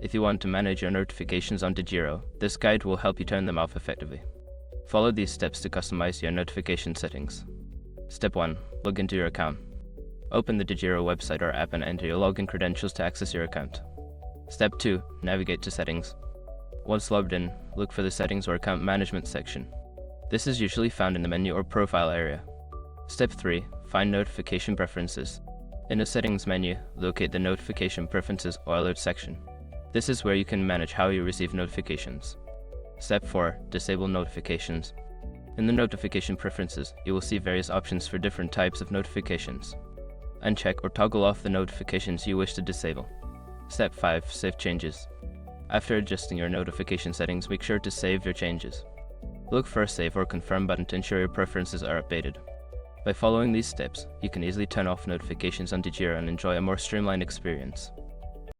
If you want to manage your notifications on Degiro, this guide will help you turn them off effectively. Follow these steps to customize your notification settings. Step 1. Log into your account. Open the Degiro website or app and enter your login credentials to access your account. Step 2. Navigate to Settings. Once logged in, look for the Settings or Account Management section. This is usually found in the menu or profile area. Step 3. Find Notification Preferences. In the Settings menu, locate the Notification Preferences or Alert section. This is where you can manage how you receive notifications. Step 4. Disable notifications. In the Notification Preferences, you will see various options for different types of notifications. Uncheck or toggle off the notifications you wish to disable. Step 5. Save changes. After adjusting your notification settings, make sure to save your changes. Look for a Save or Confirm button to ensure your preferences are updated. By following these steps, you can easily turn off notifications on Degiro and enjoy a more streamlined experience.